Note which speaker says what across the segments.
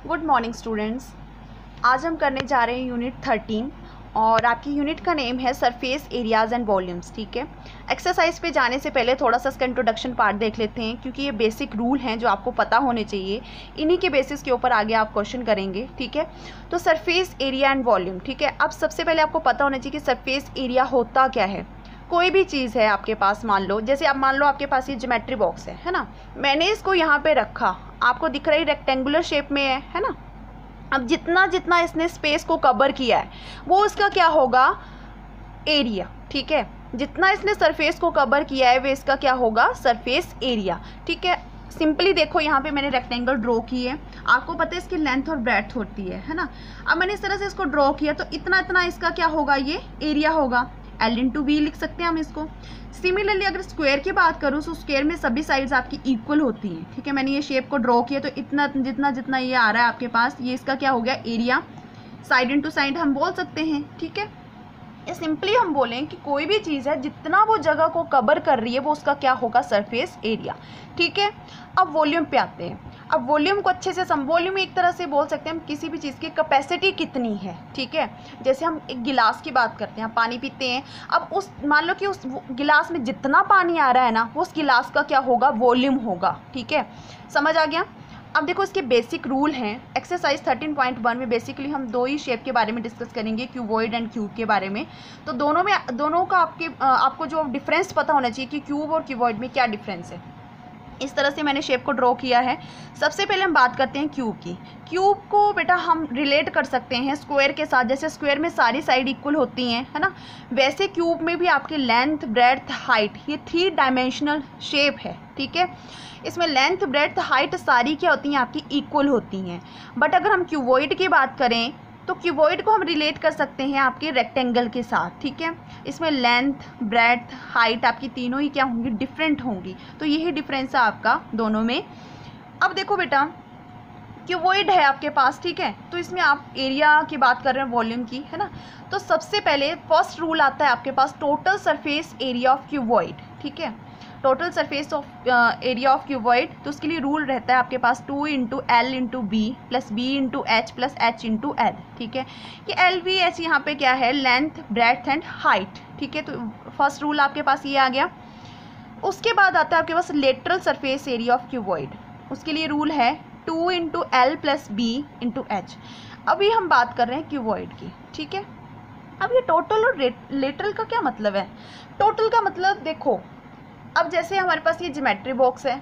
Speaker 1: Good morning students. आज हम करने जा रहे हैं यूनिट 13 और आपकी यूनिट का नेम है सरफेस एरियाज़ एंड वॉल्यूम्स। ठीक है, एक्सरसाइज पे जाने से पहले थोड़ा सा इसका इंट्रोडक्शन पार्ट देख लेते हैं, क्योंकि ये बेसिक रूल हैं जो आपको पता होने चाहिए। इन्हीं के बेसिस के ऊपर आगे आप क्वेश्चन करेंगे। ठीक है, तो सरफेस एरिया एंड वॉल्यूम। ठीक है, अब सबसे पहले आपको पता होना चाहिए कि सरफेस एरिया होता क्या है। कोई भी चीज़ है आपके पास, मान लो जैसे आप मान लो आपके पास ये ज्योमेट्री बॉक्स है ना, मैंने इसको यहाँ पे रखा, आपको दिख रही रेक्टेंगुलर शेप में है ना। अब जितना जितना इसने स्पेस को कवर किया है वो इसका क्या होगा, एरिया। ठीक है, जितना इसने सरफेस को कवर किया है वे इसका क्या होगा, सरफेस एरिया। ठीक है, सिंपली देखो यहाँ पे मैंने रेक्टेंगल ड्रॉ की है, आपको पता है इसकी लेंथ और ब्रेड्थ होती है ना। अब मैंने इस तरह से इसको ड्रॉ किया तो इतना इतना इसका क्या होगा, ये एरिया होगा। L/V लिख सकते हैं हम इसको। सिमिलरली अगर स्क्वायर की बात करूँ तो स्क्वायर में सभी साइड्स आपकी इक्वल होती हैं। ठीक है, मैंने ये शेप को ड्रॉ किया तो इतना जितना जितना ये आ रहा है आपके पास, ये इसका क्या हो गया, एरिया। साइड इनटू साइड हम बोल सकते हैं। ठीक है, ये सिंपली हम बोलें कि कोई भी चीज़ है जितना वो जगह को कवर कर रही है वो उसका क्या होगा, सरफेस एरिया। ठीक है, अब वॉल्यूम पे आते हैं। अब वॉल्यूम को अच्छे से वॉल्यूम एक तरह से बोल सकते हैं हम किसी भी चीज़ की कैपेसिटी कितनी है। ठीक है, जैसे हम एक गिलास की बात करते हैं, पानी पीते हैं। अब उस मान लो कि उस गिलास में जितना पानी आ रहा है ना, वो उस गिलास का क्या होगा, वॉल्यूम होगा। ठीक है, समझ आ गया। अब देखो इसके बेसिक रूल हैं। एक्सरसाइज 13.1 में बेसिकली हम दो ही शेप के बारे में डिस्कस करेंगे, क्यूबॉइड एंड क्यूब के बारे में। तो दोनों का आपको जो डिफरेंस पता होना चाहिए कि क्यूब और क्यूबॉइड में क्या डिफरेंस है। इस तरह से मैंने शेप को ड्रॉ किया है। सबसे पहले हम बात करते हैं क्यूब की। क्यूब को बेटा हम रिलेट कर सकते हैं स्क्वायर के साथ। जैसे स्क्वायर में सारी साइड इक्वल होती हैं, है ना, वैसे क्यूब में भी आपकी लेंथ, ब्रेड्थ, हाइट, ये 3 डायमेंशनल शेप है। ठीक है, इसमें लेंथ, ब्रेड्थ, हाइट सारी क्या होती हैं, आपकी इक्वल होती हैं। बट अगर हम क्यूबॉइड की बात करें तो क्यूबॉइड को हम रिलेट कर सकते हैं आपके रेक्टेंगल के साथ। ठीक है, इसमें लेंथ, ब्रेड्थ, हाइट आपकी तीनों ही क्या होंगी, डिफरेंट होंगी। तो यही डिफरेंस है आपका दोनों में। अब देखो बेटा, क्यूबॉइड है आपके पास, ठीक है, तो इसमें आप एरिया की बात कर रहे हैं, वॉल्यूम की, है ना। तो सबसे पहले फर्स्ट रूल आता है आपके पास total surface area of cuboid. ठीक है, total surface of area of cuboid, तो उसके लिए रूल रहता है आपके पास 2 × L × B + B × H + H × L। ठीक है, कि LVH यहाँ पे क्या है, लेंथ, ब्रेड्थ एंड हाइट। ठीक है, तो फर्स्ट रूल आपके पास ये आ गया। उसके बाद आता है आपके पास lateral surface area of cuboid. उसके लिए रूल है 2 × L + B × H। अभी हम बात कर रहे हैं क्यूबॉइड की। ठीक है, अब ये टोटल और लेटरल का क्या मतलब है। टोटल का मतलब देखो, अब जैसे हमारे पास ये ज्योमेट्री बॉक्स है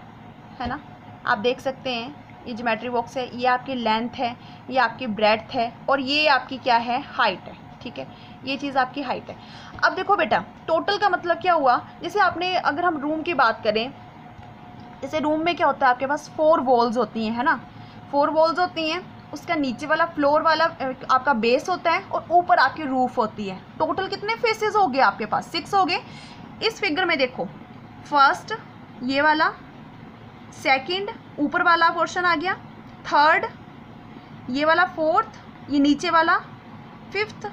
Speaker 1: ना, आप देख सकते हैं ये ज्योमेट्री बॉक्स है, ये आपकी लेंथ है, ये आपकी ब्रेड्थ है और ये आपकी क्या है, हाइट है। ठीक है, ये चीज़ आपकी हाइट है। अब देखो बेटा, टोटल का मतलब क्या हुआ, जैसे आपने अगर हम रूम की बात करें, जैसे रूम में क्या होता है आपके पास 4 वॉल्स होती हैं, है ना, 4 वॉल्स होती हैं। उसका नीचे वाला फ्लोर वाला आपका बेस होता है और ऊपर आपकी रूफ होती है। टोटल कितने फेसेस हो गए आपके पास, 6 हो गए। इस फिगर में देखो, फर्स्ट ये वाला, सेकंड ऊपर वाला पोर्शन आ गया, थर्ड ये वाला, फोर्थ ये नीचे वाला, फिफ्थ,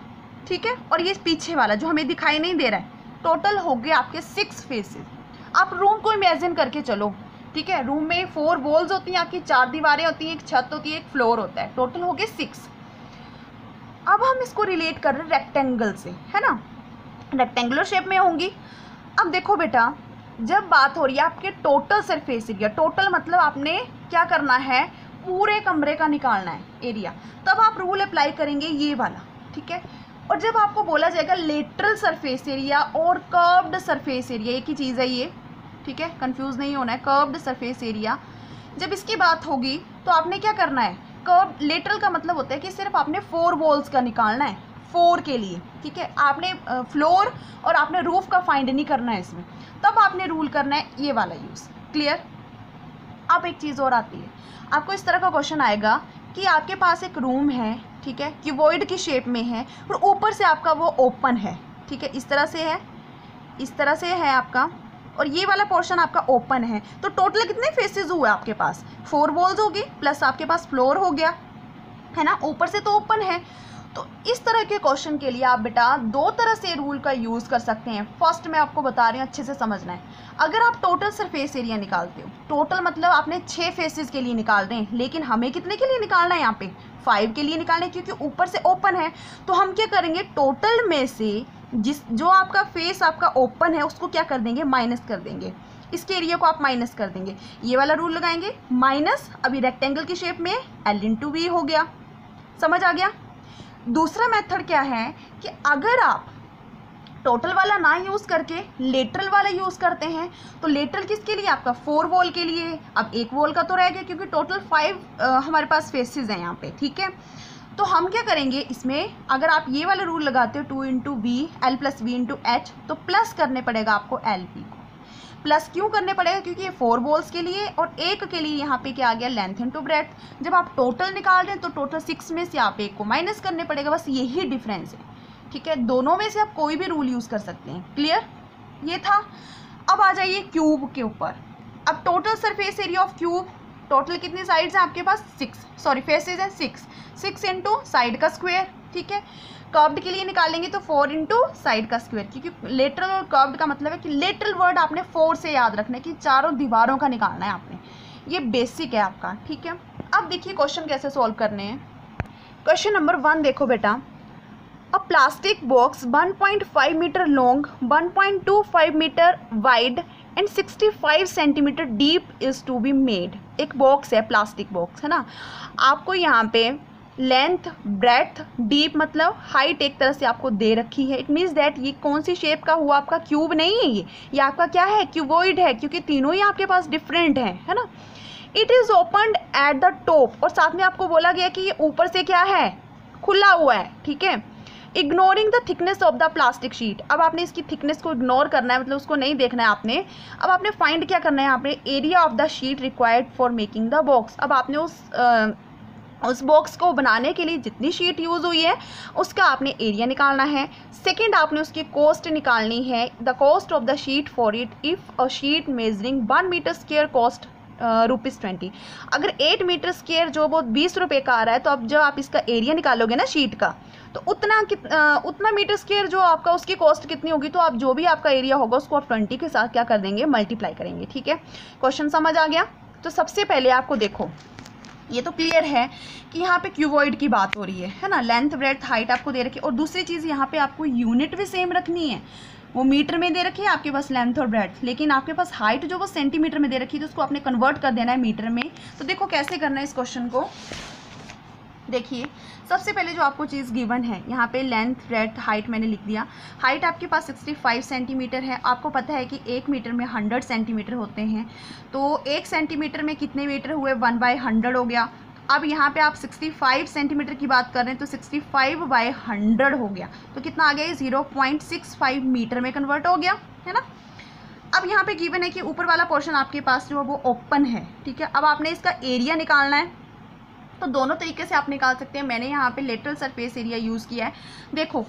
Speaker 1: ठीक है, और ये पीछे वाला जो हमें दिखाई नहीं दे रहा है। टोटल हो गए आपके 6 फेसेस। आप रूम को इमेजिन करके चलो। ठीक है, रूम में 4 वॉल्स होती हैं आपकी, 4 दीवारें होती हैं, एक छत होती है, एक फ्लोर होता है, टोटल हो गए 6। अब हम इसको रिलेट कर रहे हैं रेक्टेंगल से, है ना, रेक्टेंगुलर शेप में होंगी। अब देखो बेटा, जब बात हो रही है आपके टोटल सरफेस एरिया, टोटल मतलब आपने क्या करना है, पूरे कमरे का निकालना है एरिया, तब आप रूल अप्लाई करेंगे ये वाला। ठीक है, और जब आपको बोला जाएगा लेटरल सरफेस एरिया और कर्व्ड सरफेस एरिया, एक ही चीज़ है ये। ठीक है, कंफ्यूज नहीं होना है, कर्व्ड सरफेस एरिया, जब इसकी बात होगी तो आपने क्या करना है, कर्व लेटरल का मतलब होता है कि सिर्फ आपने 4 वॉल्स का निकालना है, 4 के लिए। ठीक है, आपने फ्लोर और आपने रूफ का फाइंड नहीं करना है इसमें, तब आपने रूल करना है ये वाला यूज़। क्लियर। अब एक चीज़ और आती है, आपको इस तरह का क्वेश्चन आएगा कि आपके पास एक रूम है, ठीक है, क्यूबॉइड की शेप में है और ऊपर से आपका वो ओपन है। ठीक है, इस तरह से है, इस तरह से है आपका, और ये वाला पोर्शन आपका ओपन है। तो टोटल कितने फेसेस हुए आपके पास, 4 वॉल्स हो गई प्लस आपके पास फ्लोर हो गया, है ना, ऊपर से तो ओपन है। तो इस तरह के क्वेश्चन के लिए आप बेटा दो तरह से रूल का यूज़ कर सकते हैं। फर्स्ट मैं आपको बता रही हूँ, अच्छे से समझना है। अगर आप टोटल सरफेस एरिया निकालते हो, टोटल मतलब आपने 6 फेसेस के लिए निकाल रहे हैं, लेकिन हमें कितने के लिए निकालना है, यहाँ पे 5 के लिए निकालना है, क्योंकि ऊपर से ओपन है। तो हम क्या करेंगे, टोटल में से जो आपका फेस आपका ओपन है उसको क्या कर देंगे, माइनस कर देंगे। इसके एरिया को आप माइनस कर देंगे, ये वाला रूल लगाएंगे, माइनस अभी रेक्टेंगल की शेप में L/V हो गया। समझ आ गया। दूसरा मेथड क्या है कि अगर आप टोटल वाला ना यूज़ करके लेटरल वाला यूज़ करते हैं, तो लेटरल किसके लिए, आपका 4 वॉल के लिए। अब 1 वॉल का तो रह गया, क्योंकि टोटल 5 हमारे पास फेसेस हैं यहाँ पे, ठीक है। तो हम क्या करेंगे इसमें, अगर आप ये वाला रूल लगाते हो 2 × V L + V × H, तो प्लस करने पड़ेगा आपको LP को। प्लस क्यों करने पड़ेगा, क्योंकि ये 4 वॉल्स के लिए और 1 के लिए यहाँ पे क्या आ गया, लेंथ × ब्रेड्थ। जब आप टोटल निकाल रहे हैं तो टोटल 6 में से आप 1 को माइनस करने पड़ेगा, बस यही डिफरेंस है, ठीक है। दोनों में से आप कोई भी रूल यूज़ कर सकते हैं। क्लियर, ये था। अब आ जाइए क्यूब के ऊपर। अब total surface area of cube, total कितनी साइड्स हैं आपके पास, 6 फेसेज हैं, 6 इंटू साइड का स्क्वायर, ठीक है। कर्व्ड के लिए निकालेंगे तो 4 इंटू साइड का स्क्वायर, क्योंकि लेटरल और कर्व्ड का मतलब है कि लेटरल वर्ड आपने 4 से याद रखना है कि चारों दीवारों का निकालना है आपने। ये बेसिक है आपका, ठीक है। अब देखिए क्वेश्चन कैसे सॉल्व करने हैं। क्वेश्चन नंबर 1 देखो बेटा, a plastic box 1.5 metre long, 1.25 metre wide and 65 centimetre deep is to be made. एक बॉक्स है, प्लास्टिक बॉक्स है ना। आपको यहाँ पे लेंथ, ब्रेड्थ, डीप मतलब हाइट एक तरह से आपको दे रखी है। इट मीन्स दैट ये कौन सी शेप का हुआ, आपका क्यूब नहीं है, ये आपका क्या है, क्यूबॉइड है, क्योंकि तीनों ही आपके पास डिफरेंट हैं, है ना। It is opened at the top, और साथ में आपको बोला गया कि ये ऊपर से क्या है, खुला हुआ है, ठीक है। Ignoring the thickness of the plastic sheet, अब आपने इसकी थिकनेस को इग्नोर करना है, मतलब उसको नहीं देखना है आपने। अब आपने फाइंड क्या करना है, आपने area of the sheet required for making the box. अब आपने उस बॉक्स को बनाने के लिए जितनी शीट यूज़ हुई है उसका आपने एरिया निकालना है। सेकंड, आपने उसकी कॉस्ट निकालनी है, the cost of the sheet for it. If a sheet measuring 1 metre square cost ₹20। अगर 8 मीटर स्क्वायर जो वो 20 रुपये का आ रहा है, तो अब जब आप इसका एरिया निकालोगे ना शीट का, तो उतना मीटर स्क्वायर जो आपका उसकी कॉस्ट कितनी होगी, तो आप जो भी आपका एरिया होगा उसको आप 20 के साथ क्या कर देंगे, मल्टीप्लाई करेंगे, ठीक है। क्वेश्चन समझ आ गया। तो सबसे पहले आपको देखो, ये तो क्लियर है कि यहाँ पे क्यूबॉइड की बात हो रही है ना। लेंथ, ब्रेड्थ, हाइट आपको दे रखी है, और दूसरी चीज़ यहाँ पे आपको यूनिट भी सेम रखनी है। वो मीटर में दे रखी है आपके पास लेंथ और ब्रेड्थ, लेकिन आपके पास हाइट जो वो सेंटीमीटर में दे रखी है, तो उसको आपने कन्वर्ट कर देना है मीटर में। तो देखो कैसे करना है इस क्वेश्चन को। देखिए सबसे पहले जो आपको चीज़ गिवन है, यहाँ पे लेंथ, ब्रेड्थ, हाइट मैंने लिख दिया। हाइट आपके पास 65 सेंटीमीटर है। आपको पता है कि 1 मीटर में 100 सेंटीमीटर होते हैं, तो 1 सेंटीमीटर में कितने मीटर हुए, 1/100 हो गया। अब यहाँ पे आप 65 सेंटीमीटर की बात कर रहे हैं, तो 65/100 हो गया, तो कितना आ गया, ये 0.65 मीटर में कन्वर्ट हो गया, है ना। अब यहाँ पे गिवन है कि ऊपर वाला पोर्शन आपके पास जो है वो ओपन है, ठीक है। अब आपने इसका एरिया निकालना है, तो दोनों तरीके से आप निकाल सकते हैं। मैंने यहाँ पे लेटरल सरफेस एरिया यूज़ किया है। देखो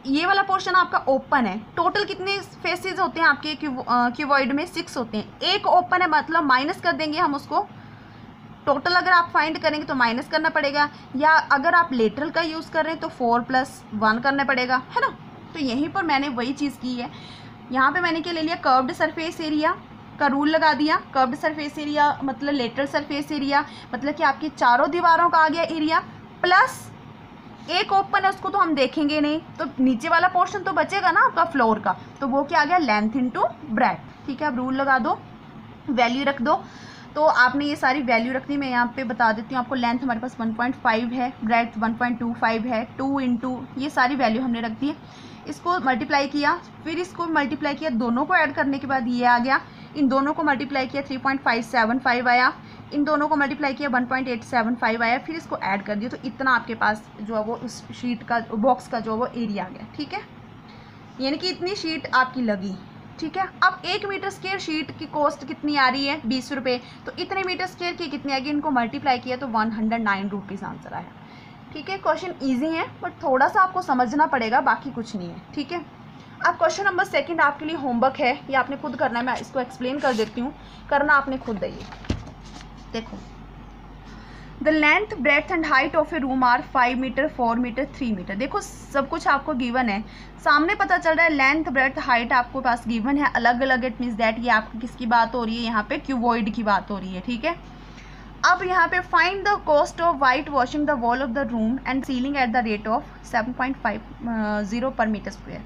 Speaker 1: ये वाला पोर्शन आपका ओपन है। टोटल कितने फेसेस होते हैं आपके क्यूबॉइड में, 6 होते हैं। एक ओपन है, मतलब माइनस कर देंगे हम उसको। टोटल अगर आप फाइंड करेंगे तो माइनस करना पड़ेगा, या अगर आप लेटरल का यूज़ कर रहे हैं तो 4 + 1 करना पड़ेगा, है ना। तो यहीं पर मैंने वही चीज़ की है। यहाँ पे मैंने क्या ले लिया, कर्व्ड सरफेस एरिया का रूल लगा दिया। कर्व्ड सरफेस एरिया मतलब लेटरल सरफेस एरिया, मतलब कि आपकी चारों दीवारों का आ गया एरिया, प्लस एक ओपन है उसको तो हम देखेंगे नहीं, तो नीचे वाला पोर्शन तो बचेगा ना आपका फ्लोर का, तो वो क्या आ गया, लेंथ इंटू ब्रेड्थ, ठीक है। अब रूल लगा दो, वैल्यू रख दो। तो आपने ये सारी वैल्यू रखनी, मैं यहाँ पे बता देती हूँ आपको। लेंथ हमारे पास 1.5 है, ब्रेड्थ 1.25 है, 2 इंटू ये सारी वैल्यू हमने रख दी है। इसको मल्टीप्लाई किया, फिर इसको मल्टीप्लाई किया, दोनों को ऐड करने के बाद ये आ गया। इन दोनों को मल्टीप्लाई किया 3.575 आया, इन दोनों को मल्टीप्लाई किया 1.875 आया, फिर इसको ऐड कर दिया, तो इतना आपके पास जो है वो उस शीट का, बॉक्स का जो है वो एरिया आ गया, ठीक है। यानी कि इतनी शीट आपकी लगी, ठीक है। अब 1 मीटर स्क्वायर शीट की कॉस्ट कितनी आ रही है, 20 रुपये, तो इतने मीटर स्क्वायर की कितनी आएगी, इनको मल्टीप्लाई किया तो 109 रुपीज़ आंसर आया, ठीक है। क्वेश्चन ईजी है, बट थोड़ा सा आपको समझना पड़ेगा, बाकी कुछ नहीं है, ठीक है। अब क्वेश्चन नंबर 2 आपके लिए होमवर्क है, ये आपने खुद करना है। मैं इसको एक्सप्लेन कर देती हूँ, करना आपने खुद है ये। देखो the length breadth and height of a room are 5 metre 4 metre 3 metre. देखो सब कुछ आपको गिवन है, सामने पता चल रहा है लेंथ ब्रेथ हाइट आपको पास गिवन है अलग अलग। इट मीन्स दैट ये आपकी किसकी बात हो रही है, यहाँ पे क्यूबॉइड की बात हो रही है, ठीक है। अब यहाँ पे find the cost of white washing the wall of the room and ceiling at the rate of 7.50 पर मीटर स्क्वायर।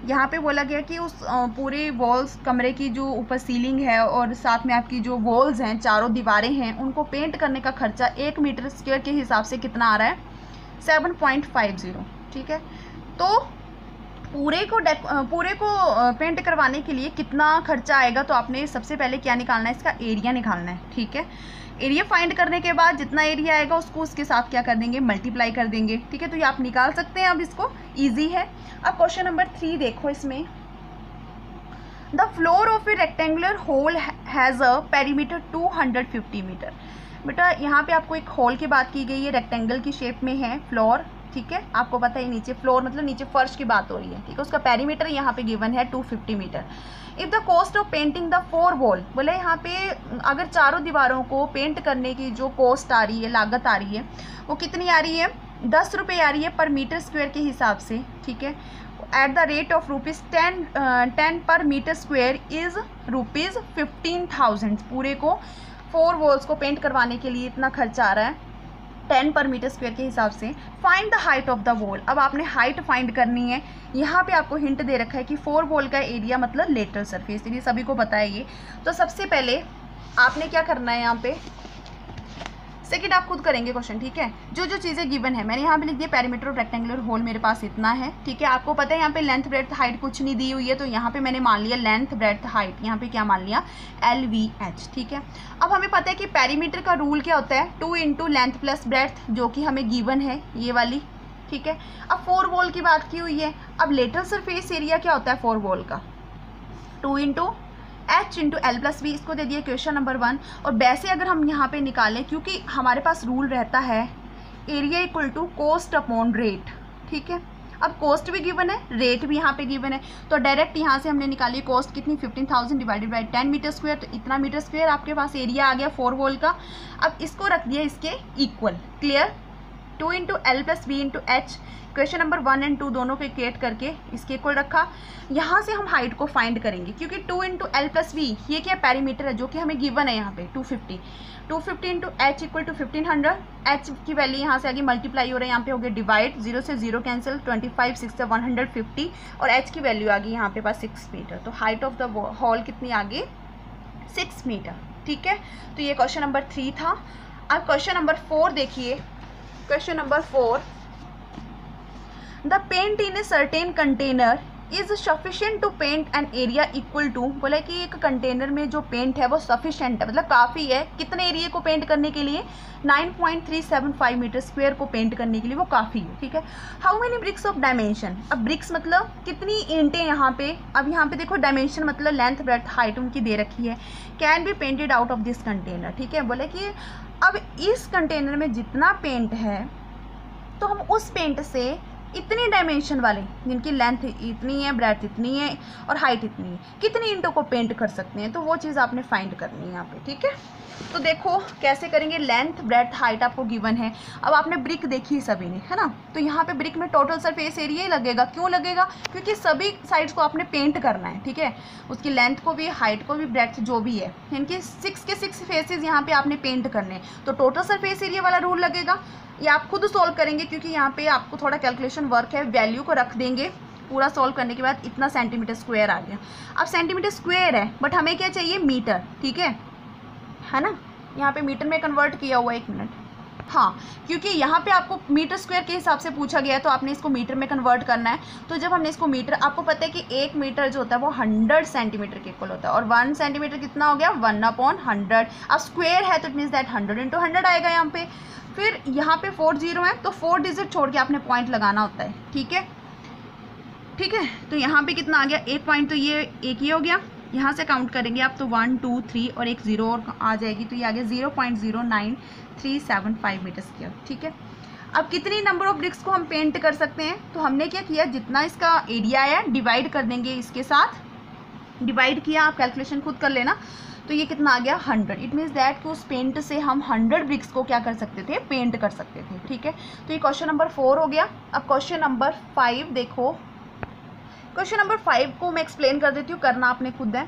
Speaker 1: यहाँ पे बोला गया कि उस पूरे वॉल्स कमरे की जो ऊपर सीलिंग है और साथ में आपकी जो वॉल्स हैं, चारों दीवारें हैं, उनको पेंट करने का खर्चा 1 मीटर स्क्वायर के हिसाब से कितना आ रहा है, 7.50, ठीक है। तो पूरे को पेंट करवाने के लिए कितना खर्चा आएगा, तो आपने सबसे पहले क्या निकालना है, इसका एरिया निकालना है, ठीक है। एरिया फाइंड करने के बाद जितना एरिया आएगा उसको उसके साथ क्या कर देंगे, मल्टीप्लाई कर देंगे, ठीक है। तो ये आप निकाल सकते हैं, अब इसको इजी है। अब क्वेश्चन नंबर 3 देखो, इसमें the floor of a rectangular hall has a perimeter 250 metre. बेटा यहाँ पे आपको एक होल की बात की गई है, रेक्टेंगल की शेप में है फ्लोर, ठीक है। आपको पता है नीचे फ्लोर मतलब नीचे फर्श की बात हो रही है, ठीक है। उसका पेरीमीटर यहाँ पे गिवन है 250 metre. If the cost of painting the 4 wall, बोले यहाँ पे अगर चारों दीवारों को पेंट करने की जो कॉस्ट आ रही है, लागत आ रही है, वो कितनी आ रही है, 10 रुपये आ रही है पर मीटर स्क्वायर के हिसाब से, ठीक है। एट द रेट ऑफ ₹10 पर मीटर स्क्वायर इज़ ₹15,000। पूरे को 4 वॉल्स को पेंट करवाने के लिए इतना खर्चा आ रहा है 10 पर मीटर स्क्वायर के हिसाब से। Find the height of the wall. अब आपने हाइट फाइंड करनी है। यहाँ पे आपको हिंट दे रखा है कि 4 वॉल का एरिया मतलब लेटरल सरफेस, ये सभी को पता है ये। तो सबसे पहले आपने क्या करना है, यहाँ पे सेकंड आप खुद करेंगे क्वेश्चन, ठीक है। जो जो चीज़ें गिवन है मैंने यहाँ पे लिख दिया, पेरीमीटर ऑफ रेक्टेंगुलर होल मेरे पास इतना है, ठीक है। आपको पता है यहाँ पे लेंथ ब्रेड्थ हाइट कुछ नहीं दी हुई है, तो यहाँ पे मैंने मान लिया लेंथ ब्रेड्थ हाइट, यहाँ पे क्या मान लिया, LVH, ठीक है। अब हमें पता है कि पेरीमीटर का रूल क्या होता है, 2 इंटू लेंथ प्लस ब्रेड्थ, जो कि हमें गिवन है ये वाली, ठीक है। अब 4 वॉल की बात की हुई है। अब लेटरल सरफेस एरिया क्या होता है 4 वॉल का, 2 into H into L plus V, इसको दे दिया क्वेश्चन नंबर 1। और वैसे अगर हम यहाँ पे निकालें, क्योंकि हमारे पास रूल रहता है area equal to cost upon rate, ठीक है। अब कॉस्ट भी गिवन है, रेट भी यहाँ पे गिवन है, तो डायरेक्ट यहाँ से हमने निकाली कॉस्ट कितनी, 15,000 डिवाइडेड बाई 10 मीटर स्क्वायर, तो इतना मीटर स्क्वायर आपके पास एरिया आ गया 4 वॉल का। अब इसको रख दिया इसके equal, clear. 2 into L plus V into H, question number 1 and 2 दोनों को इक्वेट करके इसके इक्वल रखा। यहाँ से हम हाइट को फाइंड करेंगे, क्योंकि 2 इंटू L प्लस V ये क्या पेरीमीटर है जो कि हमें गिवन है यहाँ पे 250 into H equal to 1500। H की वैल्यू यहाँ से आगे मल्टीप्लाई हो रहा है, यहाँ पे हो गया डिवाइड, 0 से 0 कैंसिल, 25 6 से 150, और H की वैल्यू आ गई यहाँ पे पास 6 मीटर। तो हाइट ऑफ द हॉल कितनी आ गई, 6 मीटर, ठीक है। तो ये क्वेश्चन नंबर 3 था। अब क्वेश्चन नंबर 4 देखिए, question number 4, the paint in a certain container is sufficient to paint an area equal to, बोला कि एक कंटेनर में जो पेंट है वो सफिशिएंट है, मतलब काफ़ी है, कितने एरिया को पेंट करने के लिए, 9.375 मीटर स्क्वायर को पेंट करने के लिए वो काफ़ी है, ठीक है। How many bricks of dimension, अब ब्रिक्स मतलब कितनी ईंटें यहाँ पे, अब यहाँ पे देखो डायमेंशन मतलब लेंथ ब्रेड्थ हाइट उनकी दे रखी है, can be painted out of this container, ठीक है। बोले कि अब इस कंटेनर में जितना पेंट है तो हम उस पेंट से इतनी डायमेंशन वाले, जिनकी लेंथ इतनी है, ब्रेड्थ इतनी है और हाइट इतनी है, कितनी ईंटों को पेंट कर सकते हैं, तो वो चीज़ आपने फाइंड करनी है यहाँ पे, ठीक है। तो देखो कैसे करेंगे, लेंथ ब्रेड्थ हाइट आपको गिवन है। अब आपने ब्रिक देखी सभी ने, है ना, तो यहाँ पे ब्रिक में टोटल सरफेस एरिया ही लगेगा। क्यों लगेगा, क्योंकि सभी साइड्स को आपने पेंट करना है, ठीक है। उसकी लेंथ को भी, हाइट को भी, ब्रेड्थ जो भी है, इनके 6 के 6 फेसेस यहाँ पे आपने पेंट करने हैं, तो टोटल सरफेस एरिया वाला रूल लगेगा। ये आप खुद सॉल्व करेंगे, क्योंकि यहाँ पे आपको थोड़ा कैलकुलेशन वर्क है, वैल्यू को रख देंगे। पूरा सॉल्व करने के बाद इतना सेंटीमीटर स्क्वायर आ गया। अब सेंटीमीटर स्क्वायर है, बट हमें क्या चाहिए, मीटर, ठीक है ना। यहाँ पे मीटर में कन्वर्ट किया हुआ है, 1 मिनट, हाँ, क्योंकि यहाँ पे आपको मीटर स्क्वायर के हिसाब से पूछा गया है, तो आपने इसको मीटर में कन्वर्ट करना है। तो जब हमने इसको मीटर, आपको पता है कि 1 मीटर जो होता है वो 100 सेंटीमीटर के इक्वल होता है, और 1 सेंटीमीटर कितना हो गया, 1/100। अब स्क्वायर है तो इट मीन्स दैट 100 इंटू 100 आएगा यहाँ पे। फिर यहाँ पे 4 0 है, तो 4 डिजिट छोड़ के आपने पॉइंट लगाना होता है, ठीक है। तो यहाँ पे कितना आ गया, 1 पॉइंट, तो ये एक ही हो गया। यहाँ से काउंट करेंगे आप तो 1 2 3 और एक 0 और आ जाएगी, तो ये आ गया 0.09375 मीटर स्क्वायर, ठीक है। अब कितनी नंबर ऑफ ब्रिक्स को हम पेंट कर सकते हैं, तो हमने क्या किया, जितना इसका एरिया है डिवाइड कर देंगे, इसके साथ डिवाइड किया, आप कैलकुलेशन खुद कर लेना। तो ये कितना आ गया 100। इट मीन्स दैट कि उस पेंट से हम 100 ब्रिक्स को क्या कर सकते थे, पेंट कर सकते थे। ठीक है, तो ये क्वेश्चन नंबर 4 हो गया। अब क्वेश्चन नंबर 5 देखो। क्वेश्चन नंबर 5 को मैं एक्सप्लेन कर देती हूँ, करना आपने खुद है।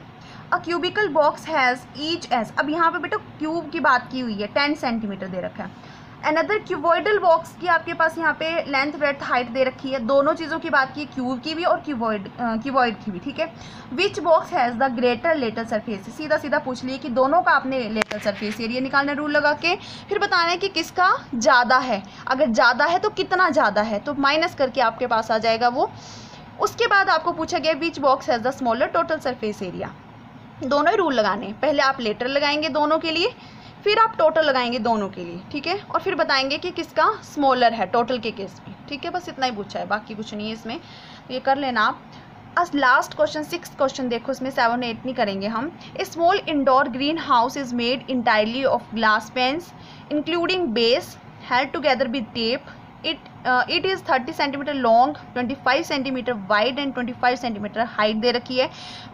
Speaker 1: A cubical box has each edge, अब यहाँ पे बेटा क्यूब की बात की हुई है, 10 सेंटीमीटर दे रखा है। अनदर क्यूबॉइडल बॉक्स की आपके पास यहाँ पे लेंथ ब्रेड्थ हाइट दे रखी है, दोनों चीज़ों की बात की, क्यूब की भी और क्यूबॉइड की भी। ठीक है, which box has the greater lateral surface, सीधा सीधा पूछ लिए कि दोनों का आपने लेटरल सरफेस एरिया निकालना रूल लगा के, फिर बताना है कि किसका ज़्यादा है। अगर ज़्यादा है तो कितना ज़्यादा है, तो माइनस करके आपके पास आ जाएगा वो। उसके बाद आपको पूछा गया which box has the smaller total surface area. दोनों ही रूल लगाने, पहले आप लेटर लगाएंगे दोनों के लिए, फिर आप टोटल लगाएंगे दोनों के लिए। ठीक है, और फिर बताएंगे कि किसका स्मॉलर है टोटल के केस में। ठीक है, बस इतना ही पूछा है, बाकी कुछ नहीं है इसमें, तो ये कर लेना आप। आज लास्ट क्वेश्चन 6 क्वेश्चन देखो, इसमें 7 8 नहीं करेंगे हम। A small indoor greenhouse is made entirely of glass panes including base held together with tape. It is 30 centimetre long, 25 centimetre wide and 25 centimetre height दे रखी है।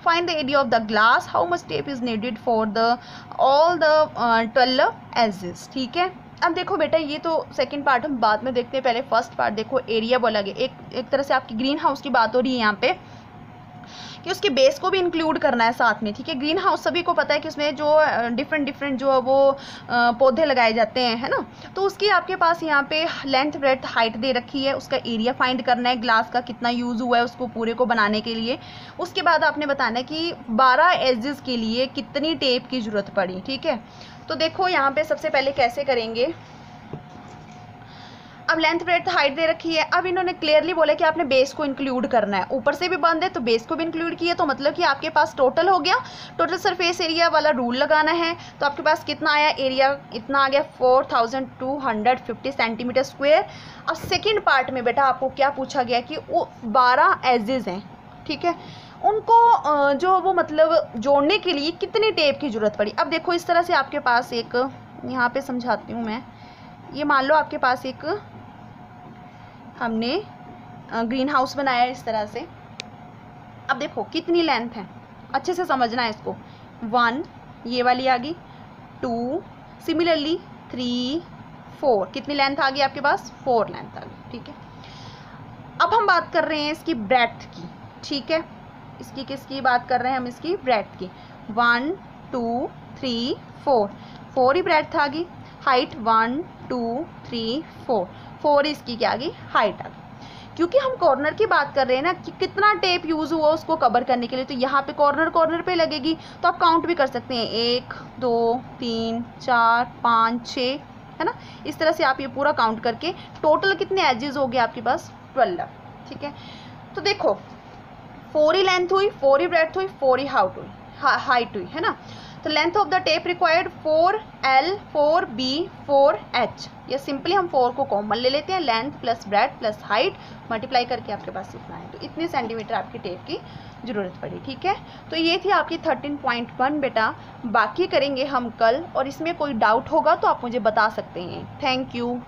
Speaker 1: Find the area of the glass, how much tape is needed for the all the 12 edges. ठीक है, अब देखो बेटा, ये तो सेकंड पार्ट हम बाद में देखते हैं, पहले फर्स्ट पार्ट देखो। एरिया बोला गया, एक तरह से आपकी ग्रीन हाउस की बात हो रही है यहाँ पे, कि उसके बेस को भी इंक्लूड करना है साथ में। ठीक है, ग्रीन हाउस सभी को पता है कि उसमें जो डिफरेंट जो वो पौधे लगाए जाते हैं, है ना, तो उसकी आपके पास यहाँ पे लेंथ ब्रेड्थ हाइट दे रखी है। उसका एरिया फाइंड करना है, ग्लास का कितना यूज़ हुआ है उसको पूरे को बनाने के लिए। उसके बाद आपने बताना है कि 12 एजेस के लिए कितनी टेप की ज़रूरत पड़ी। ठीक है, तो देखो यहाँ पे सबसे पहले कैसे करेंगे। अब लेंथ ब्रेड्थ हाइट दे रखी है, अब इन्होंने क्लियरली बोला कि आपने बेस को इंक्लूड करना है, ऊपर से भी बंद है तो बेस को भी इंक्लूड किया, तो मतलब कि आपके पास टोटल हो गया। टोटल सरफेस एरिया वाला रूल लगाना है, तो आपके पास कितना आया, एरिया इतना आ गया 4250 सेंटीमीटर स्क्वेयर। अब सेकेंड पार्ट में बेटा आपको क्या पूछा गया कि वो 12 एजेस हैं। ठीक है, उनको जो वो मतलब जोड़ने के लिए कितनी टेप की ज़रूरत पड़ी। अब देखो इस तरह से आपके पास एक, यहाँ पे समझाती हूँ मैं, ये मान लो आपके पास एक हमने ग्रीन हाउस बनाया है इस तरह से। अब देखो कितनी लेंथ है, अच्छे से समझना है इसको। 1 ये वाली आ गई, 2 सिमिलरली 3 4, कितनी लेंथ आ गई आपके पास, 4 लेंथ आ गई। ठीक है, अब हम बात कर रहे हैं इसकी ब्रेड्थ की। ठीक है, इसकी किसकी बात कर रहे हैं हम, इसकी ब्रेड्थ की। 1 2 3 4, 4 ही ब्रेड्थ आ गई। हाइट 1 2 3 4, 4 इसकी क्या आ गई, हाइट आ गई। क्योंकि हम कॉर्नर की बात कर रहे हैं ना कि कितना टेप यूज़ हुआ उसको कवर करने के लिए, तो यहाँ पे कॉर्नर पे लगेगी, तो आप काउंट भी कर सकते हैं 1 2 3 4 5 6, है ना। इस तरह से आप ये पूरा काउंट करके टोटल कितने एजेस हो गए आपके पास, 12। ठीक है, तो देखो 4 ही लेंथ हुई, 4 ही ब्रेड्थ हुई, 4 ही हाइट हुई, है ना। तो length of the tape required 4L 4B 4H, या सिंपली हम 4 को कॉमन ले लेते हैं, length plus breadth plus height multiply करके आपके पास इतना है, तो इतने सेंटीमीटर आपकी टेप की ज़रूरत पड़ी। ठीक है, तो ये थी आपकी 13.1 बेटा, बाकी करेंगे हम कल, और इसमें कोई डाउट होगा तो आप मुझे बता सकते हैं। Thank you.